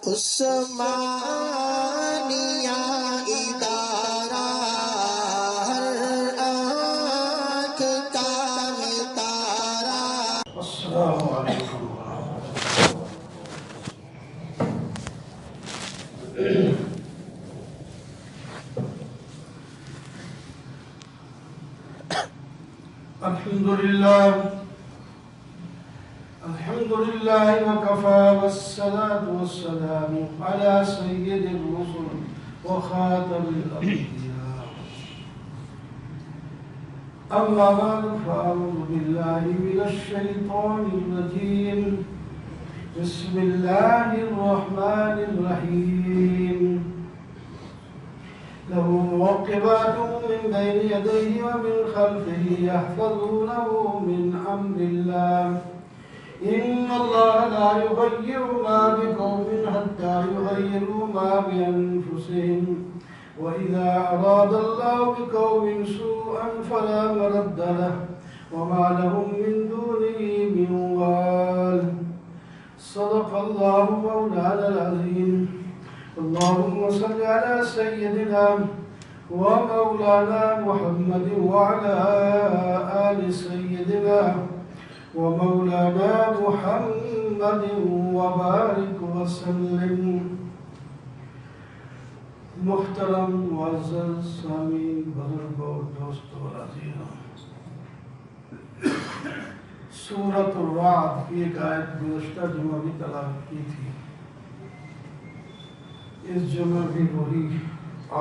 عثمانیہ ادارہ ہر آنکھ کا ہے تارا۔ السلام علیکم الحمد لله وكفى والصلاة والسلام على سيد الرسل وخاتم الأنبياء. أما بعد فأعوذ بالله من الشيطان الرجيم. بسم الله الرحمن الرحيم. له معقبات من بين يديه ومن خلفه يحفظونه من أمر الله. إن الله لا يغير ما بقوم حتى يغيروا ما بأنفسهم. وإذا أراد الله بقوم سوءا فلا مرد له وما لهم من دونه من وال. صدق الله مولانا العظيم. اللهم صل على سيدنا ومولانا محمد وعلى آل سيدنا ومولانا محمد وبارك وسلم. محترم معزز سامعین، بزرگوں، دوستوں اور عزیزوں، سورۃ الرعد کی ایک آیت گزشتہ جمعہ بھی تلاوت کی تھی. اس جمعہ بھی وہی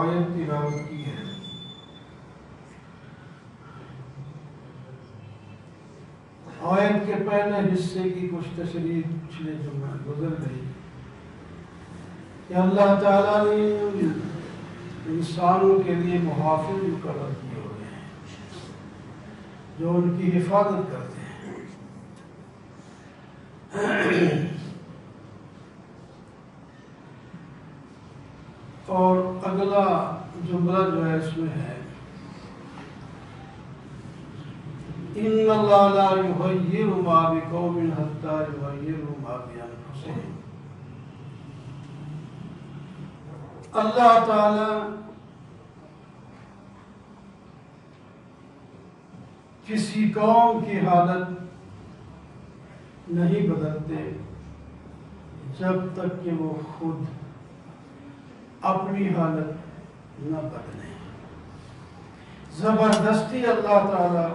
آیت تلاوت کی ہے. آیت کے پہلے حصے کی کچھ تشریح پچھلے جمعہ گزر گئی کہ اللہ تعالیٰ نے انسانوں کے لیے محافظ مقرر کیے ہوئے ہیں جو ان کی حفاظت کرتے ہیں. اور اگلا جملہ جو ہے اس میں ہے ان اللہ لا یغیر ما بقوم حتی یغیروا ما بانفسہم. اللہ تعالی کسی قوم کی حالت نہیں بدلتے جب تک کہ وہ خود اپنی حالت نہ بدلیں. زبردستی اللہ تعالی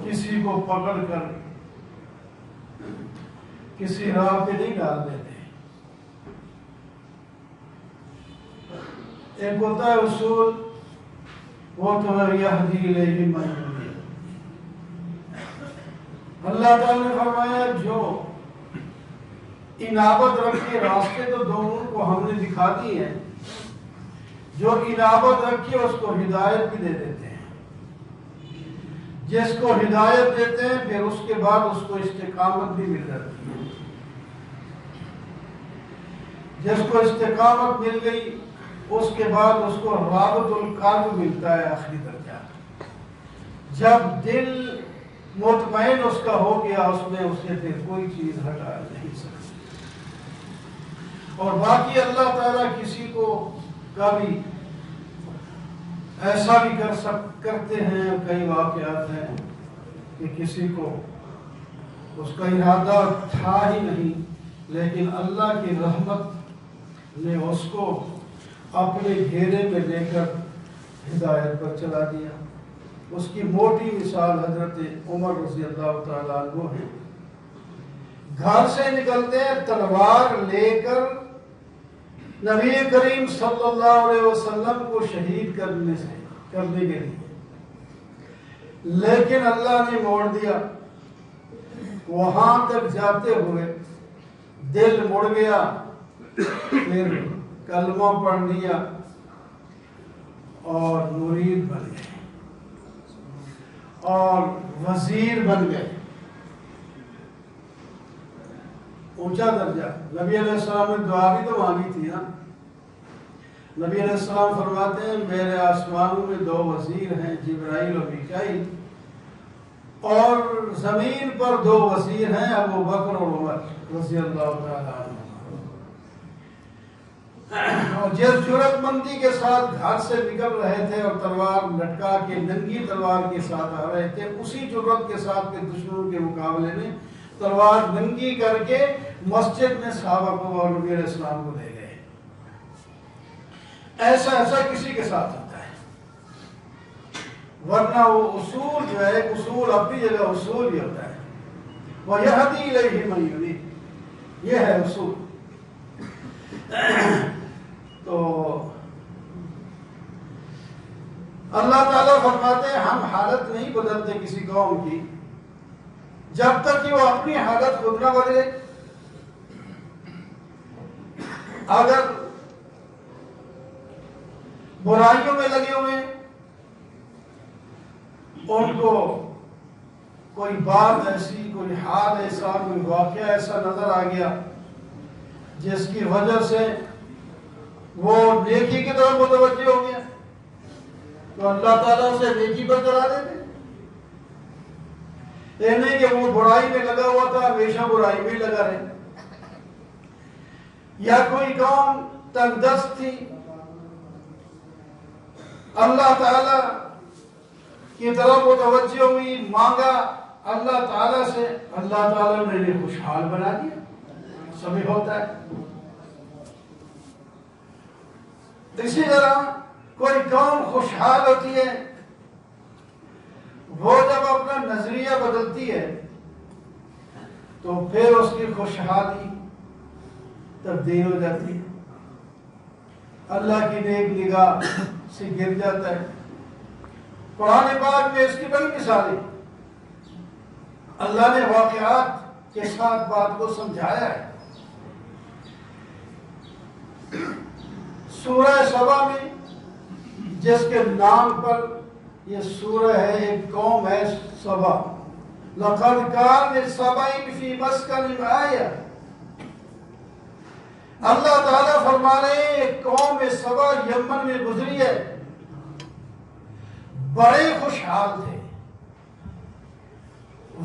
کسی کو پکڑ کر کسی راہ پہ نہیں ڈال دیتے. ایک ہوتا ہے اصول، وہ تو یہدی الیہ من یونیب. اللہ تعالی نے فرمایا جو انابت رکھے، راستے تو دونوں کو ہم نے دکھا دی ہیں، جو انابت رکھے اس کو ہدایت بھی دے دیتے ہیں. جس کو ہدایت دیتے ہیں پھر اس کے بعد اس کو استقامت بھی مل جاتی ہے. جس کو استقامت مل گئی اس کے بعد اس کو رابط القلب ملتا ہے، آخری درجہ. جب دل مطمئن اس کا ہو گیا، اس میں اسے پھر کوئی چیز ہٹا نہیں سکتی. اور باقی اللہ تعالیٰ کسی کو کبھی ایسا بھی کرتے ہیں. کئی واقعات ہیں کہ کسی کو اس کا ارادہ تھا ہی نہیں، لیکن اللہ کی رحمت نے اس کو اپنے گھیرے میں لے کر ہدایت پر چلا دیا. اس کی موٹی مثال حضرت عمر رضی اللہ تعالیٰ عنہ ہے. گھر سے نکلتے ہیں تلوار لے کر نبی کریم صلی اللہ علیہ وسلم کو شہید کرنے کے لیے، لیکن اللہ نے موڑ دیا. وہاں تک جاتے ہوئے دل مڑ گیا، پھر کلمہ پڑھ لیا اور مرید بن گئے اور وزیر بن گئے. اونچا درجہ. نبی علیہ السلام نے دعا بھی تو مانگی تھی نا. نبی علیہ السلام فرماتے ہیں میرے آسمانوں میں دو وزیر ہیں، جبرائیل و میکائیل، اور زمین پر دو وزیر ہیں، ابو بکر اور عمر رضی اللہ تعالیٰ عنہ۔ اور جس جرأت مندی کے ساتھ گھر سے نکل رہے تھے اور تلوار لٹکا کے ننگی تلوار کے ساتھ آ رہے تھے، اسی جرأت کے ساتھ کے دشمنوں کے مقابلے میں تلوار ننگی کر کے مسجد میں صحابہ کو اور نبی علیہ السلام کو لے گئے۔ ایسا کسی کے ساتھ ہوتا ہے، ورنہ وہ اصول جو ہے، اصول اپنی جگہ اصول ہی ہوتا ہے، وَيَهْدِي إِلَيْهِ مَن يُنِيبُ، یہ ہے اصول۔ تو اللہ تعالیٰ فرماتے ہیں ہم حالت نہیں بدلتے کسی قوم کی جب تک کہ وہ اپنی حالت خود نہ بدلے۔ اگر برائیوں میں لگے ہوئے ان کو کوئی بات ایسی، کوئی حال ایسا، کوئی واقعہ ایسا نظر آ گیا جس کی وجہ سے وہ نیکی کی طرف متوجہ ہو گیا، تو اللہ تعالیٰ اسے نیکی پر چلا دیتے۔ یہ نہیں کہ وہ برائی میں لگا ہوا تھا ہمیشہ برائی میں لگا رہے، یا کوئی قوم تنگ دست تھی، اللہ تعالیٰ کی طرف متوجہ ہوئی، مانگا اللہ تعالیٰ سے، اللہ تعالیٰ نے انہیں خوشحال بنا دیا۔ سبھی ہوتا ہے۔ اسی طرح کوئی قوم خوشحال ہوتی ہے، وہ جب اپنا نظریہ بدلتی ہے تو پھر اس کی خوشحالی تبدیل ہو جاتی ہے، اللہ کی نیک نگاہ سے گر جاتا ہے۔ قرآن پاک میں اس کی بڑی مثالیں اللہ نے واقعات کے ساتھ بات کو سمجھایا ہے۔ سورہ سبا میں، جس کے نام پر یہ سورہ ہے، ایک قوم ہے سبا، لَقَدْ كَانَ لِسَبَإٍ فِي مَسْكَنِهِمْ آیَةٌ، اللہ تعالیٰ فرما رہے ہیں ایک قوم سبا یمن میں گزری ہے، بڑے خوشحال تھے،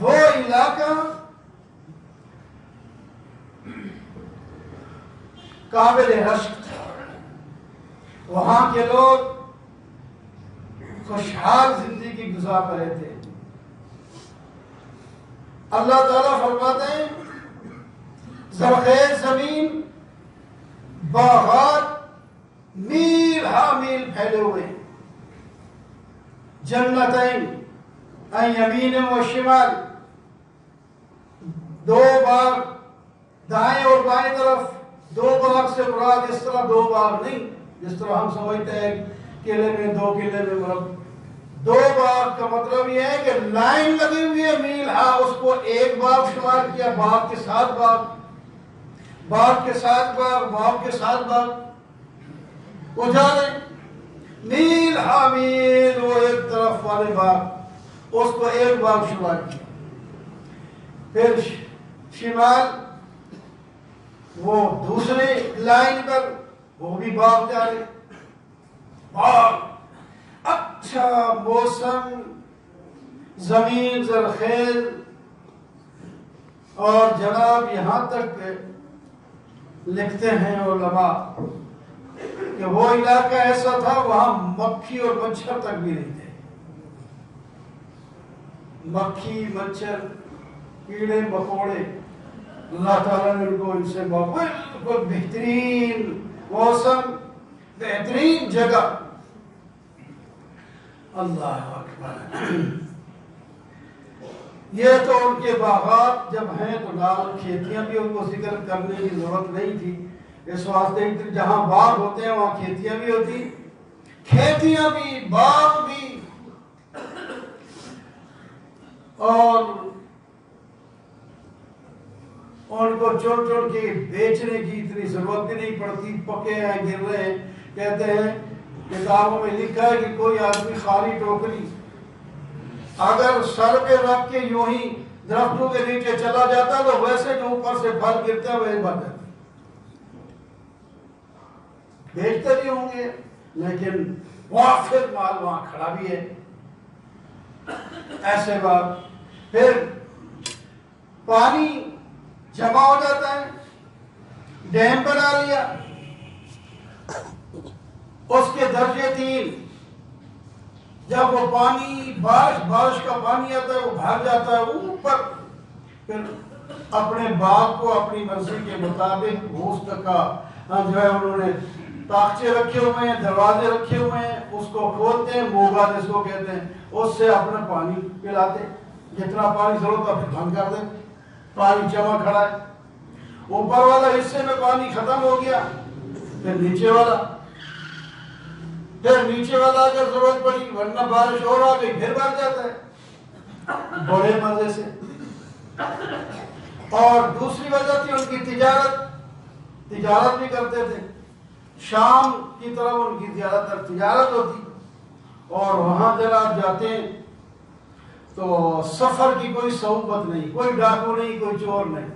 وہ علاقہ قابل رشک تھا، وہاں کے لوگ خوشحال زندگی گزار رہے تھے۔ اللہ تعالیٰ فرماتے ہیں زرخیز زمین، باغات میل ہا میل پھیلے ہوئے، جنتین عن یمین و شمال، دو باغ دائیں اور بائیں طرف، دو باغ سے مراد اس طرح دو باغ نہیں جس طرح ہم سمجھتے ہیں قلعے میں دو قلعے میں مرب، دو باغ کا مطلب یہ ہے کہ لائن لگی ہوئی ہے میل ہا، اس کو ایک باغ شمار کیا، باغ کے ساتھ باغ، باغ کے ساتھ باغ، باغ کے ساتھ باغ، وہ جانے میل ہا میل، وہ ایک طرف والے باغ اس کو ایک باغ شمار کیا، پھر شمال وہ دوسرے لائن پر وہ بھی باغ جا رہے، باغ اچھا موسم، زمین زرخیز، اور جناب یہاں تک لکھتے ہیں علماء کہ وہ علاقہ ایسا تھا وہاں مکھی اور مچھر تک بھی نہیں تھے، مکھی مچھر کیڑے مکوڑے، اللہ تعالیٰ نے ان کو ان سے بالکل بہترین موسم، بہترین جگہ، اللہ اکبر۔ یہ تو ان کے باغات جب ہیں تو نال کھیتیاں بھی ان کو ذکر کرنے کی ضرورت نہیں تھی، اس واسطے جہاں باغ ہوتے ہیں وہاں کھیتیاں بھی ہوتی، کھیتیاں بھی باغ بھی، اور ان کو چن چن کے بیچنے کی اتنی ضرورت بھی نہیں پڑتی، پکے ہیں گر رہے ہیں۔ کہتے ہیں کتابوں میں لکھا ہے کہ کوئی آدمی خالی ٹوکری اگر سر پہ رکھ کے یوں ہی درختوں کے نیچے چلا جاتا تو ویسے جو اوپر سے پھل گرتا ہے وہی بن جاتا، بیچتے بھی ہوں گے لیکن وافر مال وہاں کھڑا بھی ہے، ایسے بات۔ پھر پانی جمع ہو جاتا ہے، ڈیم بنا لیا، اس کے درجے 3، جب وہ پانی بارش کا پانی آتا ہے وہ بھر جاتا ہے اوپر، پھر اپنے باغ کو اپنی مرضی کے مطابق گوشت کا جو ہے انہوں نے تاخچے رکھے ہوئے ہیں، دروازے رکھے ہوئے ہیں، اس کو کھولتے ہیں، موگا جس کو کہتے ہیں، اس سے اپنا پانی پلاتے، جتنا پانی ضرورت ہے پھر بند کر دیں، پانی جمع کھڑا ہے، اوپر والا حصے میں پانی ختم ہو گیا، پھر نیچے والا اگر ضرورت پڑی، ورنہ بارش اور آ گئی پھر بھر جاتا ہے بڑے مزے سے۔ اور دوسری وجہ تھی ان کی تجارت بھی کرتے تھے، شام کی طرف ان کی زیادہ تر تجارت ہوتی، اور وہاں جناب جاتے ہیں تو سفر کی کوئی صعوبت نہیں، کوئی ڈاکو نہیں، کوئی چور نہیں،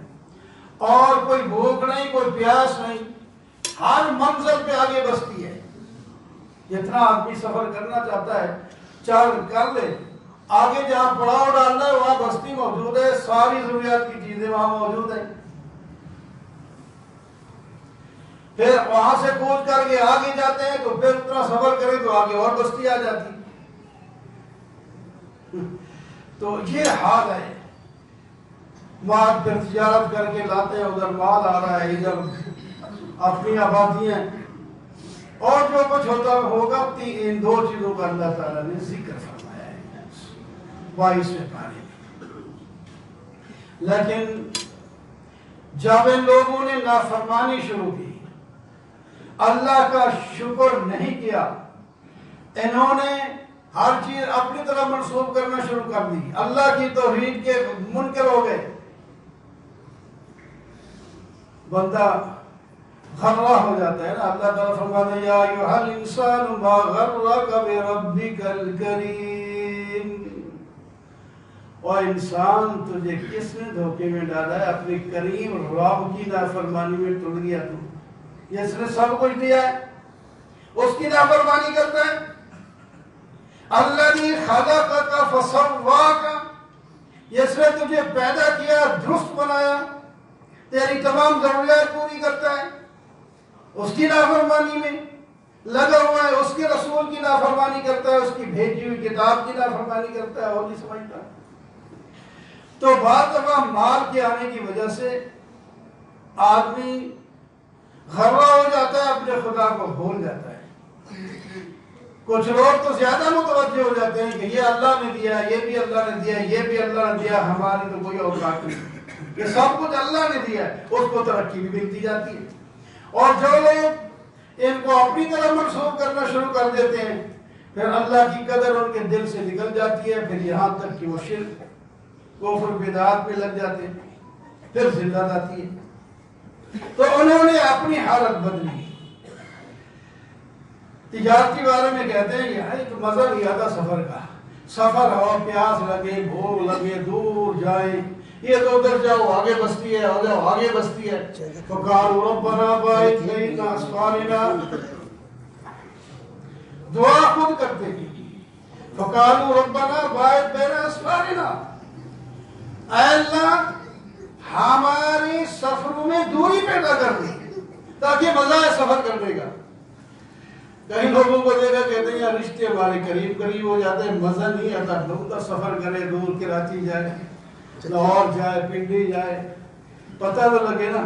اور کوئی بھوک نہیں، کوئی پیاس نہیں، ہر منزل پہ آگے بستی ہے، جتنا آدمی سفر کرنا چاہتا ہے چل کر لے، آگے جہاں پڑاؤ ڈالنا ہے وہاں بستی موجود ہے، ساری ضروریات کی چیزیں وہاں موجود ہیں، پھر وہاں سے کوچ کر کے آگے جاتے ہیں تو پھر اتنا سفر کریں تو آگے اور بستی آ جاتی، تو یہ حال ہے، مال پھر تجارت کر کے لاتے ہیں، ادھر مال آ رہا ہے، ادھر اپنی آبادیاں، اور جو کچھ ہوتا ہوگا ان 2 چیزوں کا اللہ تعالیٰ نے ذکر فرمایا ہے 22ویں پارے میں۔ لیکن جب ان لوگوں نے نافرمانی شروع کی، اللہ کا شکر نہیں کیا، انہوں نے ہر چیز اپنی طرف منسوب کرنا شروع کر دی، اللہ کی توحید کے منکر ہو گئے، بندہ غرہ ہو جاتا ہے نا۔ اللہ تعالیٰ فرماتا ہے یا ایھا الانسان ما غرک بربک الکریم، اور انسان تجھے کس نے دھوکے میں ڈالا ہے، اپنے کریم رب کی نافرمانی میں ٹل گیا تو، جس نے سب کچھ دیا ہے اس کی نافرمانی کرتا ہے۔ الذی خلقک فسواک، جس نے تجھے پیدا کیا، درست بنایا، تیری تمام ضروریات پوری کرتا ہے، اس کی نافرمانی میں لگا ہوا ہے، اس کے رسول کی نافرمانی کرتا ہے، اس کی بھیجی ہوئی کتاب کی نافرمانی کرتا ہے اور نہیں سمجھتا۔ تو بعض دفعہ مال کے آنے کی وجہ سے آدمی غرہ ہو جاتا ہے، اپنے خدا کو بھول جاتا ہے۔ کچھ لوگ تو زیادہ متوجہ ہو جاتے ہیں کہ یہ اللہ نے دیا، یہ بھی اللہ نے دیا، یہ بھی اللہ نے دیا، ہماری تو کوئی اوقات نہیں، یہ سب کچھ اللہ نے دیا ہے، اس کو ترقی بھی ملتی جاتی ہے۔ اور جو لوگ ان کو اپنی طرف منسوخ کرنا شروع کر دیتے ہیں، پھر اللہ کی قدر ان کے دل سے نکل جاتی ہے، پھر یہاں تک کہ وہ شرک کفر بدعات پہ لگ جاتے ہیں، پھر ذلت آتی ہے۔ تو انہوں نے اپنی حالت بدلی۔ تجارتی بارے میں کہتے ہیں یہ ایک مزہ نہیں آتا سفر کا، سفر ہو، پیاس لگے، بھوک لگے، دور جائیں، یہ تو ادھر جاؤ آگے بستی ہے، آگے بستی ہے، فقالوا ربنا باعث بین اسفارنا، دعا خود کرتے ہیں، فقالوا ربنا باعث بین اسفارنا، اے اللہ ہماری سفروں میں دوری پیدا کر دی تاکہ مزہ ہے سفر کرنے کا۔ کئی لوگوں کو دیکھا کہتے ہیں یار رشتے ہمارے قریب ہو جاتے ہیں، مزہ نہیں آتا، دور سفر کرے، دور کراچی جائے، لاہور جائے، پنڈی جائے، پتہ تو لگے نا،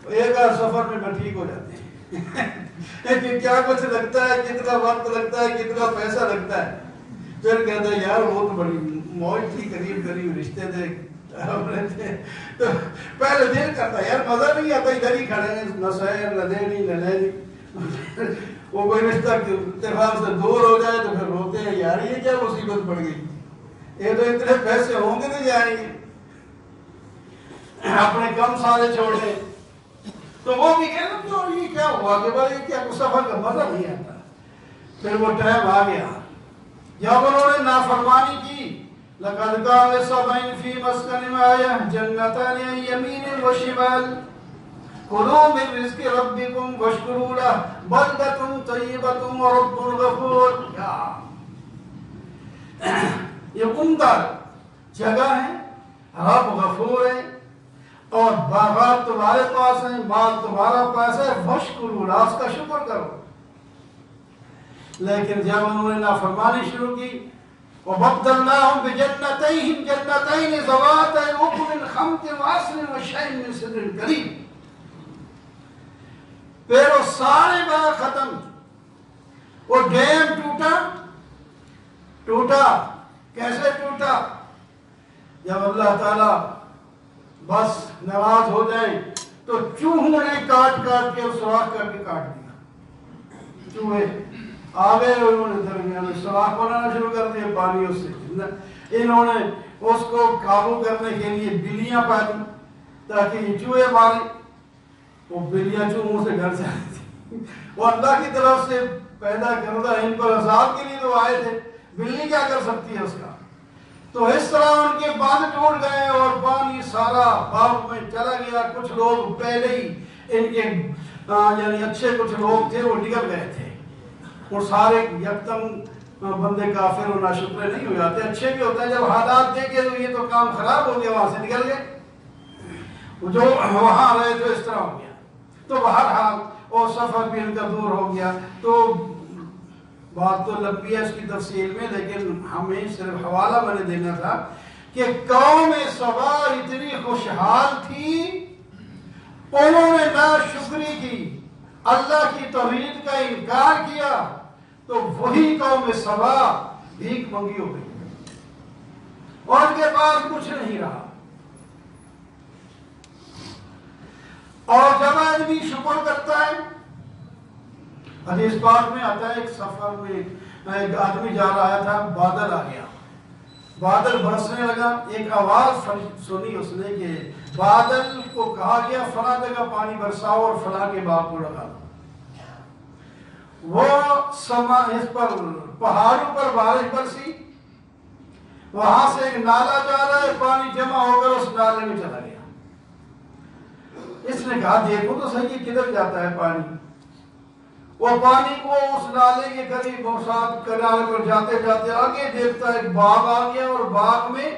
ایک آدھ سفر میں ٹھیک ہو جاتے ہیں کہ کیا کچھ لگتا ہے، کتنا وقت لگتا ہے، کتنا پیسہ لگتا ہے، پھر کہتے ہیں یار وہ تو بڑی موج تھی، قریب رشتے تھے، تو پہلے دل کرتا ہے یار مزہ نہیں آتا، ادھر ہی کھڑے ہیں، نہ سیر نہ دینی نہ لینی، وہ کوئی رشتہ اتفاق سے دور ہو جائے تو پھر روتے ہیں یار یہ کیا مصیبت پڑ گئی، یہ تو اتنے پیسے ہوں گے نہیں جائیں گے، اپنے کم سارے چھوڑے، تو وہ بھی کہنا تو یہ کیا ہوا کہ بھائی کیا سفر کا مزہ نہیں آتا۔ پھر وہ ٹائم آ گیا جب انہوں نے نافرمانی کی، لَقَدْ كَانَ لِسَبْعٍ فِي مَسْكَنِهِمْ آيَةٌ جَنَّتَانِ عَنْ يَمِينٍ وَشِمَالٍ كُلُوا مِن رِزْقِ رَبِّكُمْ وَاشْكُرُوا لَهُ بَلْدَةٌ طَيِّبَةٌ وَرَبٌّ غَفُورٌ۔ یہ عمدہ جگہ ہے، رب غفور ہے، اور باغات تمہارے پاس ہیں، مال تمہارا پاس ہے، وشکروا، اس کا شکر کرو۔ لیکن جب انہوں نے نافرمانی شروع کی، وَبَدَّلْنَاهُمْ بِجَنَّتَيْهِمْ جَنَّتَيْنِ ذَوَاتَيْ أُكُلٍ خَمْطٍ وَعَسْلٍ وَشَيْءٍ مِّن سِدْرٍ قَلِيلٍ، پھر وہ سارے باغ ختم، وہ ڈیم ٹوٹا، کیسے ٹوٹا؟ جب اللہ تعالیٰ بس ناراض ہو جائیں تو چوہوں نے کاٹ کے اور سوراخ کر کے کاٹ دیا۔ چوہے آ گئے، انہوں نے درمیان میں سوراخ بنانا شروع کر دیا پانی سے۔ انہوں نے اس کو قابو کرنے کے لیے بلیاں پالی تاکہ یہ چوہے مارے۔ وہ بلیاں چوہوں سے گھر سے آئی تھی، وہ اللہ کی طرف سے پیدا کردہ، ان پر عذاب کے لیے تو آئے تھے، بلی کیا کر سکتی ہے اس کا؟ تو اس طرح ان کے باندھ ٹوٹ گئے اور پانی سارا باغ میں چلا گیا۔ کچھ لوگ پہلے ہی ان کے یعنی اچھے کچھ لوگ تھے، وہ نکل گئے تھے، اور سارے یکدم بندے کافر اور ناشکرے نہیں ہو جاتے، اچھے بھی ہوتے ہیں۔ جب حالات دیکھے تو یہ تو کام خراب ہو گیا، وہاں سے نکل گئے، جو وہاں رہے تو اس طرح ہو گیا۔ تو بہرحال اور سفر بھی ان کا دور ہو گیا۔ تو بات تو لمبی ہے اس کی تفصیل میں، لیکن ہمیں صرف حوالہ میں نے دینا تھا کہ قوم سبا اتنی خوشحال تھی، انہوں نے ناشکری کی، اللہ کی توحید کا انکار کیا، تو وہی قوم سبا بھیک منگی ہو گئی اور ان کے پاس کچھ نہیں رہا۔ اور جب آدمی شکر کرتا ہے، حدیث پاک میں آتا ہے ایک سفر میں ایک آدمی جا رہا تھا، بادل آ گیا، بادل برسنے لگا، ایک آواز سنی اس نے کہ بادل کو کہا گیا فلاں جگہ پانی برساؤ اور فلاں کے باغ کو لگا دو۔ وہ اس پر پہاڑوں پر بارش برسی، وہاں سے ایک نالا جا رہا ہے، پانی جمع ہو کر اس نالے میں چلا گیا۔ اس نے کہا دیکھو تو صحیح کدھر جاتا ہے پانی۔ وہ پانی کو اس نالے کے قریب ساتھ کنارے پر جاتے جاتے آگے دیکھتا ہے ایک باغ آ گیا، اور باغ میں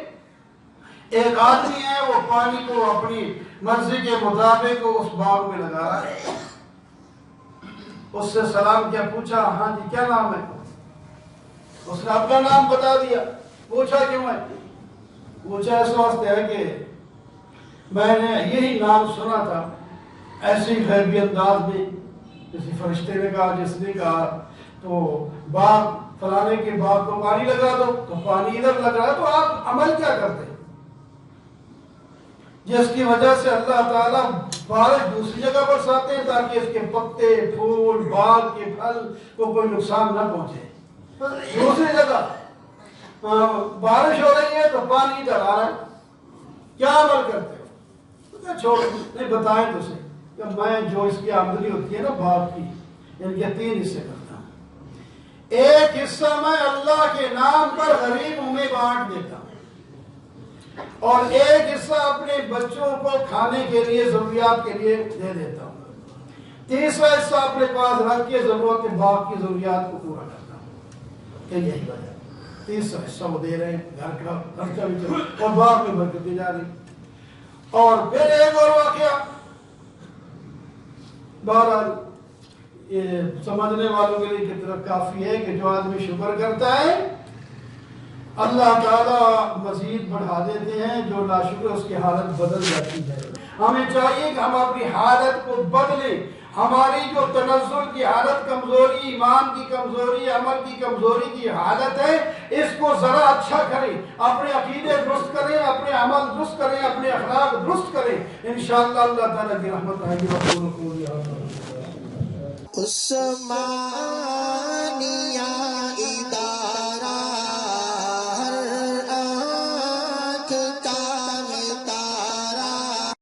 ایک آدمی ہے، وہ پانی کو اپنی مرضی کے مطابق اس باغ میں لگا رہا ہے۔ اس سے سلام کیا، پوچھا ہاں جی کیا نام ہے؟ اس نے اپنا نام بتا دیا۔ پوچھا کیوں ہے؟ پوچھا اس واسطے ہے کہ میں نے یہی نام سنا تھا، ایسی غیبی انداز میں، کسی فرشتے نے کہا، جس نے کہا تو باغ فلانے کے باغ کو پانی لگا دو، تو پانی ادھر لگ رہا ہے، تو آپ عمل کیا کرتے؟ جس کی وجہ سے اللہ تعالیٰ بارش دوسری جگہ برساتے ہیں تاکہ اس کے پتے، پھول، باغ کے پھل کو کوئی نقصان نہ پہنچے۔ دوسری جگہ بارش ہو رہی ہے تو پانی ادھر آ رہا ہے، کیا عمل کرتے ہو؟ چھوڑ نہیں، بتائیں تو صحیح کہ میں جو اس کی آمدنی ہوتی ہے نا باغ کی، ان کے 3 حصے کرتا ہوں۔ ایک حصہ میں اللہ کے نام پر غریبوں میں بانٹ دیتا ہوں، اور ایک حصہ اپنے بچوں کو کھانے کے لیے، ضروریات کے لیے دے دیتا ہوں۔ تیسرا حصہ اپنے پاس رکھ کے ضرورت باغ کی ضروریات کو پورا کرتا ہوں۔ کہ یہی وجہ، تیسرا حصہ وہ دے رہے ہیں، گھر کا خرچہ بھی چل اور باغ میں برکت دی جا رہی۔ اور پھر ایک اور واقعہ، بہرحال یہ سمجھنے والوں کے لیے کتنا کافی ہے کہ جو آدمی شکر کرتا ہے اللہ تعالیٰ مزید بڑھا دیتے ہیں، جو ناشکر اس کی حالت بدل جاتی ہے۔ ہمیں چاہیے کہ ہم اپنی حالت کو بدلیں۔ ہماری جو تنزل کی حالت، کمزوری، ایمان کی کمزوری، عمل کی کمزوری کی حالت ہے، اس کو ذرا اچھا کریں، اپنے عقیدے درست کریں، اپنے عمل درست کریں، اپنے اخلاق درست کریں، انشاءاللہ اللہ تعالیٰ کی رحمت آئے گی۔ عثمانیہ